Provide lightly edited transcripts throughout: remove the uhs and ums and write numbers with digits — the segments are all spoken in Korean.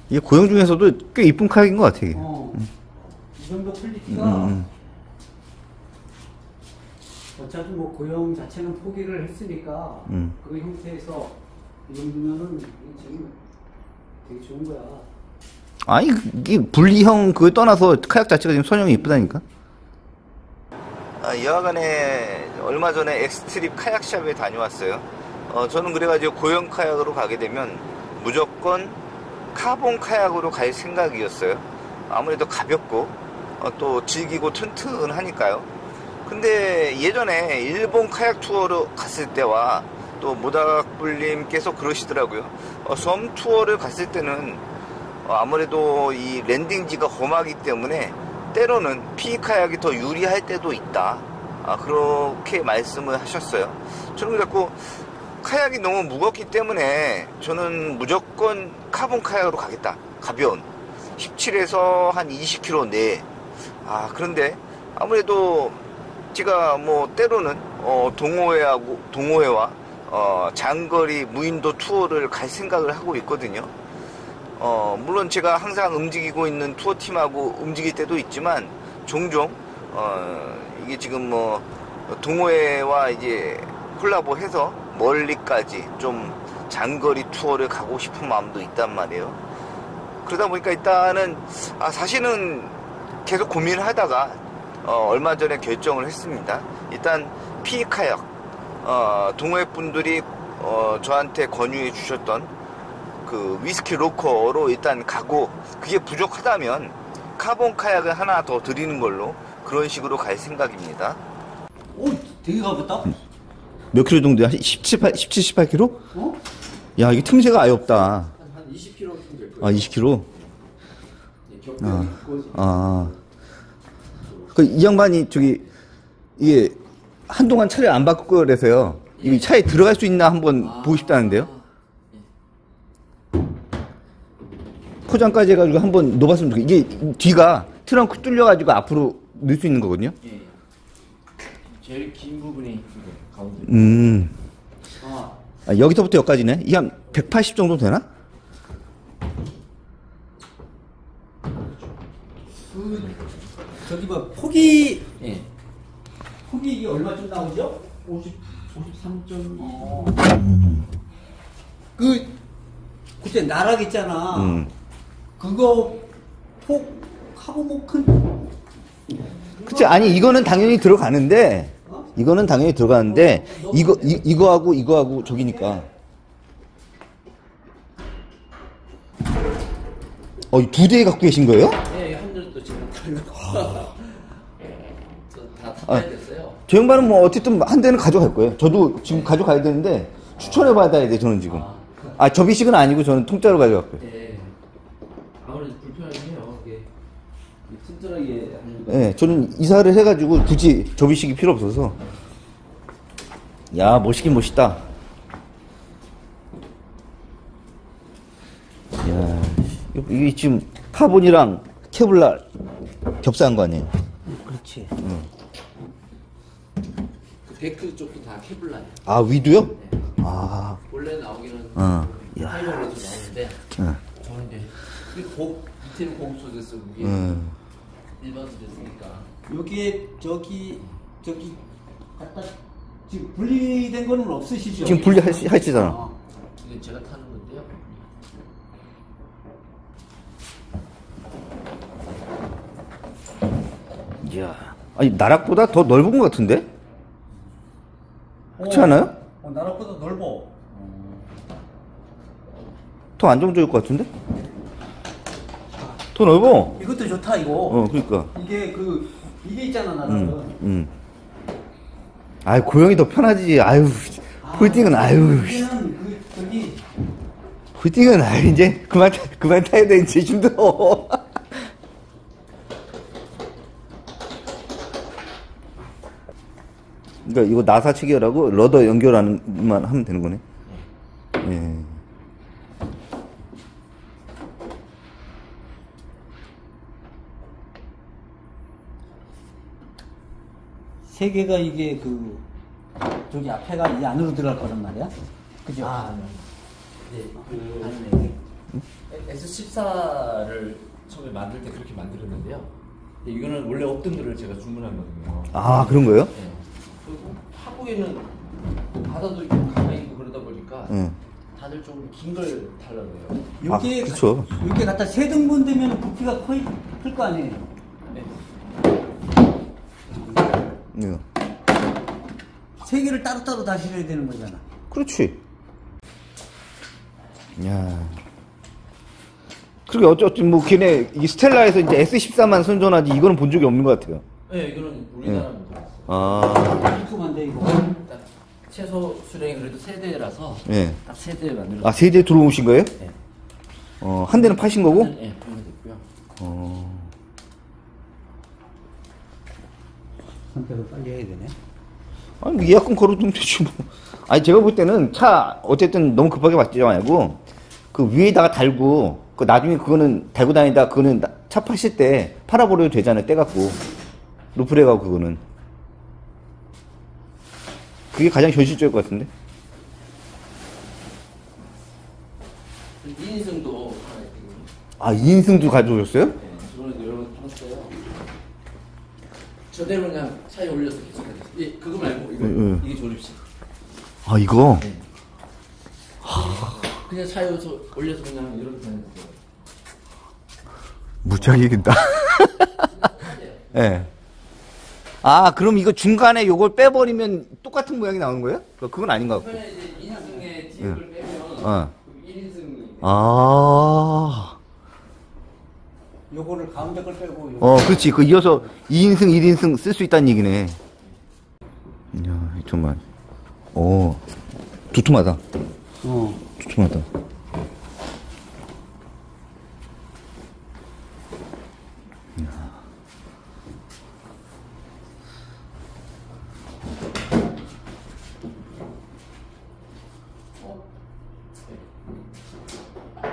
이게 고형 중에서도 꽤 이쁜 카약인 것 같아, 이게. 이 정도 퀄리티가 어차피 뭐 고형 자체는 포기를 했으니까 그 형태에서 이 정도면은 지금 되게 좋은 거야. 아니, 이 분리형 그걸 떠나서 카약 자체가 지금 선형이 이쁘다니까. 여하간에 얼마 전에 엑스트림 카약샵에 다녀왔어요. 저는 그래가지고 고형 카약으로 가게 되면 무조건 카본 카약으로 갈 생각이었어요. 아무래도 가볍고 또 즐기고 튼튼하니까요. 근데 예전에 일본 카약 투어로 갔을 때와 또 모닥불님께서 그러시더라고요. 섬 투어를 갔을 때는 아무래도 이 랜딩지가 험하기 때문에 때로는 피 카약이 더 유리할 때도 있다. 그렇게 말씀을 하셨어요. 저는 그래갖고 카약이 너무 무겁기 때문에 저는 무조건 카본 카약으로 가겠다. 가벼운 17에서 한 20km 내에. 그런데 아무래도 제가 뭐 때로는 동호회와 장거리 무인도 투어를 갈 생각을 하고 있거든요. 물론 제가 항상 움직이고 있는 투어팀하고 움직일 때도 있지만 종종 이게 지금 뭐 동호회와 이제 콜라보해서 멀리까지 좀 장거리 투어를 가고 싶은 마음도 있단 말이에요. 그러다 보니까 일단은 사실은 계속 고민을 하다가 얼마 전에 결정을 했습니다. 일단 피카약 동호회 분들이 저한테 권유해 주셨던 그 위스키 로커로 일단 가고, 그게 부족하다면 카본 카약을 하나 더 드리는 걸로 그런 식으로 갈 생각입니다. 오, 되게 가볍다. 몇 킬로 정도야? 17, 18킬로? 야, 이게 틈새가 아예 없다. 한 20kg 정도 될 거예요. 20킬로? 격변이 있고. 이 양반이 이게 한동안 차를 안 바꾸고 그래서요. 이 차에 들어갈 수 있나 한번 보고 싶다는데요. 포장까지 해가지고 한번 넣어봤으면 좋겠어요. 이게 뒤가 트렁크 뚫려가지고 앞으로 넣을 수 있는 거거든요. 예. 제일 긴 부분이 가운데. 여기서부터 여기까지네. 이게 한 180 정도 되나? 저기 뭐 폭이 예. 폭이 이게 얼마쯤 나오죠? 53점. 그때 나락 있잖아. 그거 폭 하고 뭐 큰. 그치. 아니, 이거는 당연히 들어가는데, 이거하고 저기니까. 이 두 대 갖고 계신 거예요? 예, 한줄도 지금 다 타야 됐어요. 저 양반은 뭐 어쨌든 한 대는 가져갈 거예요. 저도 지금 가져가야 되는데 추천해 받아야 돼, 저는 지금. 접이식은 아니고 저는 통짜로 가져갈 거예요. 예. 아무래도 불편하긴 해요. 이게 튼튼하게 하는. 예, 저는 이사를 해가지고 굳이 접이식이 필요 없어서. 야, 멋있긴 멋있다. 야, 이게 지금 카본이랑 케블라 겹사한 거 아니에요? 그렇지. 그 데크 쪽도 다 케블라예요. 위도요? 네. 원래 나오기는 타이머로 나오는데 저는 이제 밑에는 고급소재 쓰고 위에 일반 소재 쓰니까. 여기에 저기 갖다 지금 분리된 거는 없으시죠? 지금 분리하시잖아. 이게 제가 타는 건데요. 이야, 아니 나락보다 더 넓은 것 같은데? 그렇지 않아요? 나락보다 넓어. 더 안정적일 것 같은데? 더 넓어. 이것도 좋다 이거. 그러니까. 이게 있잖아 나락은. 고형이 더 편하지. 홀딩은 이제는 저기 홀딩은 이제 그만 타야 돼. 이제 힘들어. 그러니까 이거 나사 체결하고 러더 연결하는만 하면 되는 거네. 예. 세 개가 이게 저기 앞에가 이 안으로 들어갈 거란 말이야? 그죠? 네. 안에 S14를 처음에 만들 때 그렇게 만들었는데요. 이거는 원래 없던 거를 제가 주문한 거거든요. 아, 그런 거예요? 네. 그리고 한국에는 바다도 있고 강이 있고 그러다 보니까 다들 좀 긴 걸 달라고요. 여기에 그쵸. 여기에 갖다 세 등분 되면 부피가 클 거 아니에요. 네. 예. 세 개를 따로따로 다 실어야 되는 거잖아. 그렇지. 야. 그게 어쨌든 뭐 걔네 이 스텔라에서 이제 S14만 선전하지 이거는 본 적이 없는 것 같아요. 네, 이거는 우리나라는 들어왔어요. 아. 깔끔한데 이거. 딱 최소 수량이 그래도 세대라서 예. 딱 세대 만들어. 아, 세대 들어오신 거예요? 네. 한 대는 파신 거고? 네, 판매됐고요. 선택을 빨리 해야 되네. 아니, 뭐 예약금 걸어두면 되지 뭐. 아니, 제가 볼 때는 차 어쨌든 너무 급하게 받지 말고 그 위에다가 달고 그 나중에 그거는 달고 다니다 그거는 차 파실 때 팔아버려도 되잖아요. 떼갖고 루프레가고 그거는 그게 가장 현실적일 것 같은데. 2인승도 하나 있거든요. 아, 2인승도 가져오셨어요? 네, 저는 여러 번 타봤어요. 저대로 그냥 차에 올려서 계속 가요. 예, 그거 말고 이거 이게 조립식. 아, 이거? 네. 그냥 차에 올려서 그냥 이렇게 다니는 거예요. 무지하게 긴다. 예. 네. 아, 그럼 이거 중간에 요걸 빼버리면 똑같은 모양이 나오는 거예요? 그건 아닌 것 같고. 이번에 이제 2인승에 뒤를 빼면 어. 1인승이. 아. 요거를 가운데 걸 빼고 요거. 그렇지. 그 이어서 2인승, 1인승 쓸 수 있다는 얘기네. 이야, 정말. 두툼하다. 두툼하다.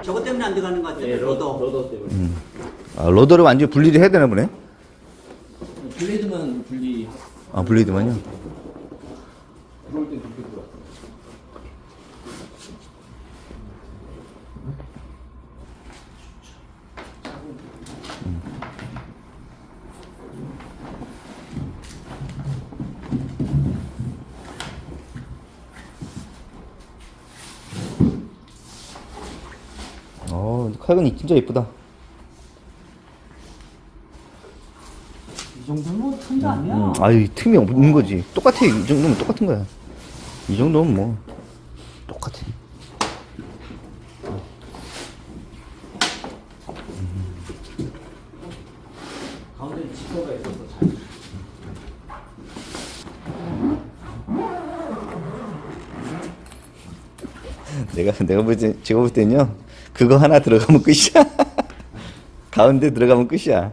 저것 때문에 안 들어가는 거 같아요. 네, 로더. 로더 때문에. 아, 로더를 완전히 분리를 해야 되나 보네? 블레이드만 분리. 아, 블레이드만요? 들어올 땐 그렇게 들어왔어요. 칼건이 진짜 예쁘다. 이 정도면 틈도 아니야. 아유, 틈이 없는 거지. 똑같아. 이 정도면 똑같은 거야. 이 정도면 뭐 똑같아. 가운데 지퍼가 있어서 잘. 내가 볼 때, 제가 볼 때는요, 그거 하나 들어가면 끝이야. 가운데 들어가면 끝이야.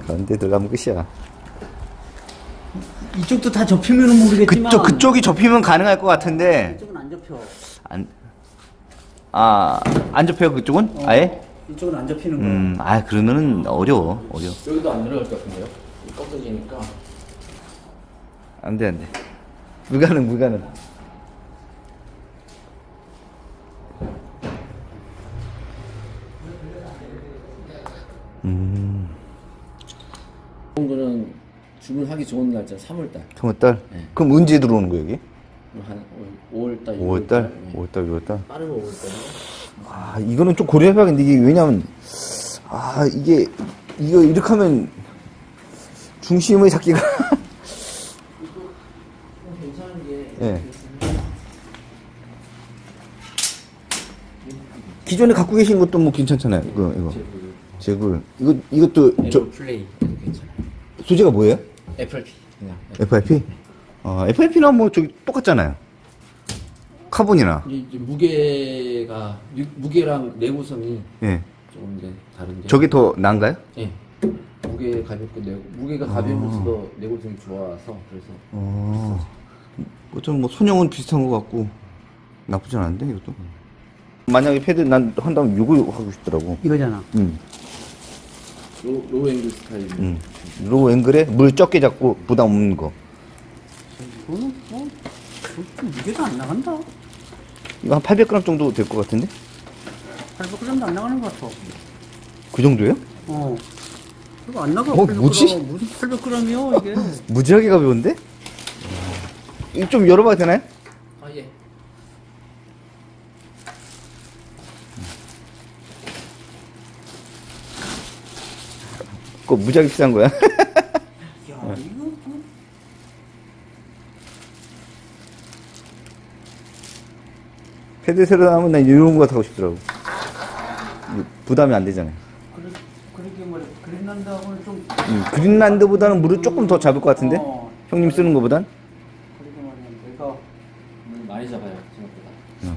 가운데 들어가면 끝이야. 이쪽도 다 접히면은 모르겠지만. 그쪽이 접히면 가능할 것 같은데. 이쪽은 안 접혀. 안 접혀요, 그쪽은? 아예? 이쪽은 안 접히는 거야. 그러면은 어려워. 여기도 안 들어갈 것 같은데요? 꺾어지니까. 안 돼. 불가능. 그런 거는 주문하기 좋은 날짜 3월달. 3월달? 네. 그럼 언제 들어오는 거예요, 여기? 한 5월달, 5월달? 네. 5월달? 빠르면 5월달. 이거는 좀 고려해봐야겠는데, 이게 왜냐면, 이거 이렇게 하면 중심을 잡기가. 괜찮은 게. 예. 기존에 갖고 계신 것도 뭐 괜찮잖아요. 이거. 제굴. 이것도 플레이 괜찮아요. 소재가 뭐예요? FRP 그냥. FRP? FRP는 뭐 저기 똑같잖아요. 카본이나. 이제 무게랑 내구성이 예. 조금 이제 다른데. 저게 더 나은가요? 예. 무게 가볍고 무게가 가벼우면서도 내구성이 좋아서 그래서. 좀 뭐 손형은 비슷한 것 같고 나쁘진 않은데 이것도. 만약에 패드 난 한다면 이거 하고 싶더라고. 이거잖아. 로우 앵글 스타일. 로우 앵글에 물 적게 잡고 부담 없는 거. 무게도 안 나간다. 이거 한 800g 정도 될 것 같은데? 800g도 안 나가는 것 같아. 그 정도예요? 이거 안 나가. 뭐지? 무슨 800g이요, 이게? 무지하게 가벼운데? 이거 좀 열어봐도 되나요? 아, 예. 그거 무지하게 비싼 거야? 야, 이거 패드 새로 나오면 난 이런 거 타고 싶더라고. 부담이 안 되잖아요. 그러게 말이야. 그린란드하고는 좀. 그린란드보다는 물을 조금 더 잡을 것 같은데? 형님 쓰는 거보단? 그러게 말이야. 내가 물 많이 잡아요, 생각보다.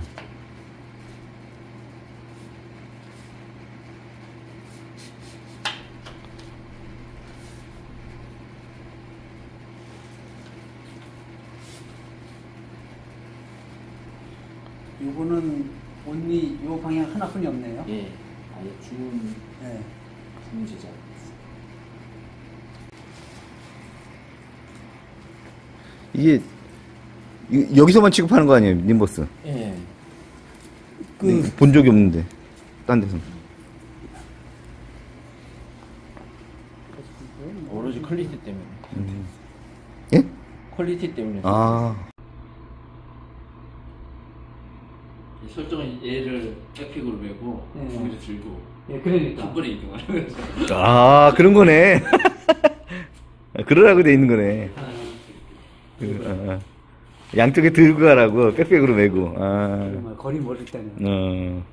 요거는 온리 요 방향 하나뿐이 없네요. 예. 아예 주문 네. 제작. 이게 여기서만 취급하는 거 아니에요, 님버스? 예. 본 적이 없는데 딴 데서. 오로지 퀄리티 때문에. 예? 퀄리티 때문에. 아, 이 설정은 얘를 백픽으로 메고 네. 거기서 들고 예, 그러니까. 한 번에 이동하는 거죠. 아 그런 거네. 그러라고 돼 있는 거네. 양쪽에 들고 가라고 백팩으로 메고. 정말 거리 멀을 때는. 어.